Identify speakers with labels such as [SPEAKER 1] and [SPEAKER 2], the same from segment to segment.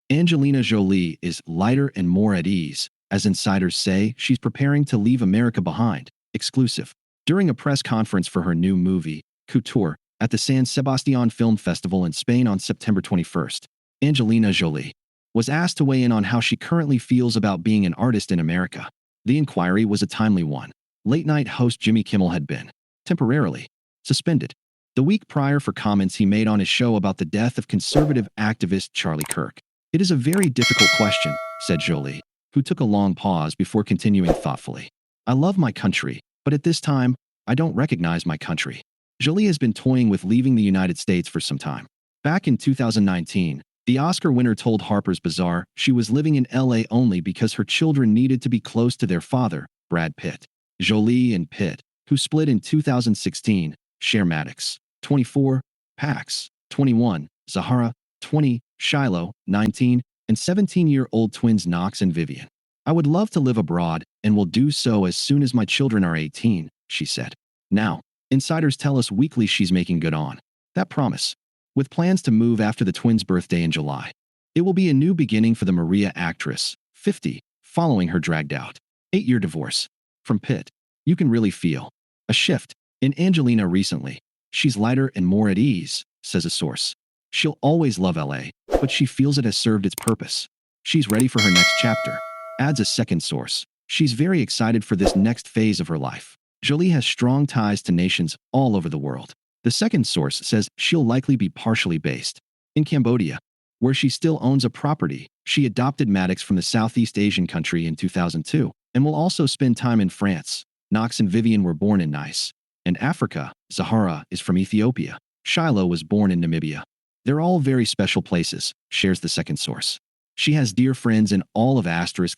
[SPEAKER 1] Angelina Jolie is lighter and more at ease, as insiders say she's preparing to leave America behind. Exclusive. During a press conference for her new movie, Couture, at the San Sebastian Film Festival in Spain on September 21st, Angelina Jolie was asked to weigh in on how she currently feels about being an artist in America. The inquiry was a timely one. Late-night host Jimmy Kimmel had been temporarily suspended the week prior for comments he made on his show about the death of conservative activist Charlie Kirk. "It is a very difficult question," said Jolie, who took a long pause before continuing thoughtfully. "I love my country, but at this time, I don't recognize my country." Jolie has been toying with leaving the United States for some time. Back in 2019, the Oscar winner told Harper's Bazaar she was living in LA only because her children needed to be close to their father, Brad Pitt. Jolie and Pitt, who split in 2016, share Maddox, 24, Pax, 21, Zahara, 20, Shiloh, 19, and 17-year-old twins Knox and Vivian. "I would love to live abroad and will do so as soon as my children are 18, she said. Now, insiders tell us weekly she's making good on that promise, with plans to move after the twins' birthday in July. It will be a new beginning for the Maria actress, 50, following her dragged-out 8-year divorce from Pitt. You can really feel a shift in Angelina recently. She's lighter and more at ease, says a source. She'll always love LA, but she feels it has served its purpose. She's ready for her next chapter, adds a second source. She's very excited for this next phase of her life. Jolie has strong ties to nations all over the world. The second source says she'll likely be partially based in Cambodia, where she still owns a property. She adopted Maddox from the Southeast Asian country in 2002 and will also spend time in France. Knox and Vivian were born in Nice. In Africa, Zahara is from Ethiopia. Shiloh was born in Namibia. They're all very special places, shares the second source. She has dear friends in all of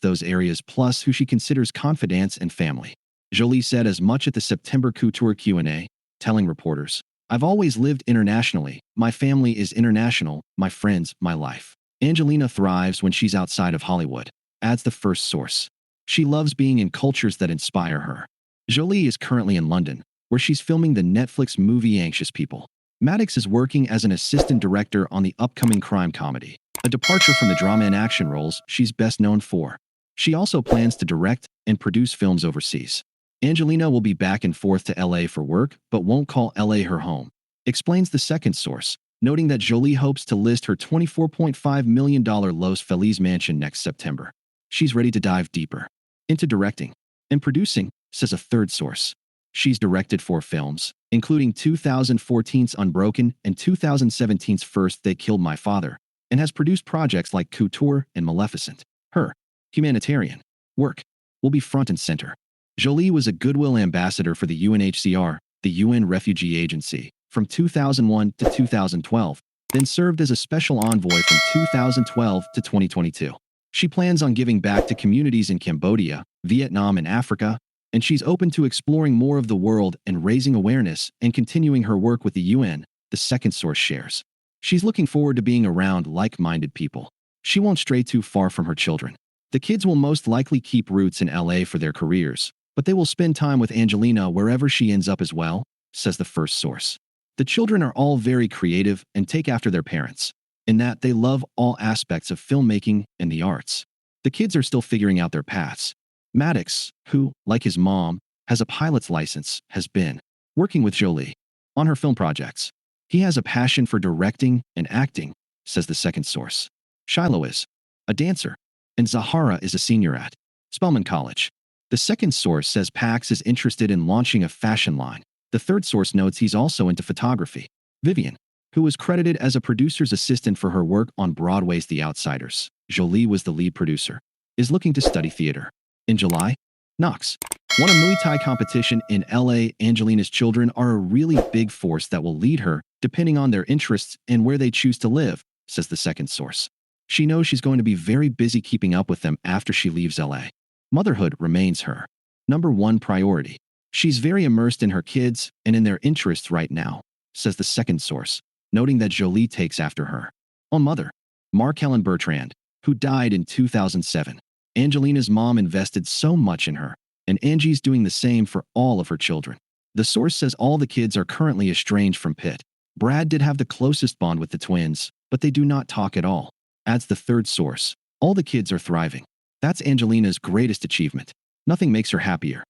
[SPEAKER 1] those areas, plus who she considers confidants and family. Jolie said as much at the September Couture Q&A, telling reporters, "I've always lived internationally. My family is international, my friends, my life. Angelina thrives when she's outside of Hollywood," adds the first source. She loves being in cultures that inspire her. Jolie is currently in London, where she's filming the Netflix movie Anxious People. Maddox is working as an assistant director on the upcoming crime comedy, a departure from the drama and action roles she's best known for. She also plans to direct and produce films overseas. Angelina will be back and forth to LA for work, but won't call LA her home, explains the second source, noting that Jolie hopes to list her $24.5 million Los Feliz mansion next September. She's ready to dive deeper into directing and producing, says a third source. She's directed 4 films, including 2014's Unbroken and 2017's First They Killed My Father, and has produced projects like Couture and Maleficent. Her humanitarian work will be front and center. Jolie was a Goodwill ambassador for the UNHCR, the UN Refugee Agency, from 2001 to 2012, then served as a special envoy from 2012 to 2022. She plans on giving back to communities in Cambodia, Vietnam, and Africa, and she's open to exploring more of the world and raising awareness and continuing her work with the UN, the second source shares. She's looking forward to being around like-minded people. She won't stray too far from her children. The kids will most likely keep roots in LA for their careers, but they will spend time with Angelina wherever she ends up as well, says the first source. The children are all very creative and take after their parents, in that they love all aspects of filmmaking and the arts. The kids are still figuring out their paths. Maddox, who, like his mom, has a pilot's license, has been working with Jolie on her film projects. He has a passion for directing and acting, says the second source. Shiloh is a dancer, and Zahara is a senior at Spelman College. The second source says Pax is interested in launching a fashion line. The third source notes he's also into photography. Vivian, who was credited as a producer's assistant for her work on Broadway's The Outsiders, Jolie was the lead producer, is looking to study theater. In July, Knox won a Muay Thai competition in LA. Angelina's children are a really big force that will lead her, depending on their interests and where they choose to live, says the second source. She knows she's going to be very busy keeping up with them after she leaves LA. Motherhood remains her #1 priority. She's very immersed in her kids and in their interests right now, says the second source, noting that Jolie takes after her own mother, Mark Helen Bertrand, who died in 2007. Angelina's mom invested so much in her, and Angie's doing the same for all of her children. The source says all the kids are currently estranged from Pitt. Brad did have the closest bond with the twins, but they do not talk at all. adds the third source. All the kids are thriving. That's Angelina's greatest achievement. Nothing makes her happier.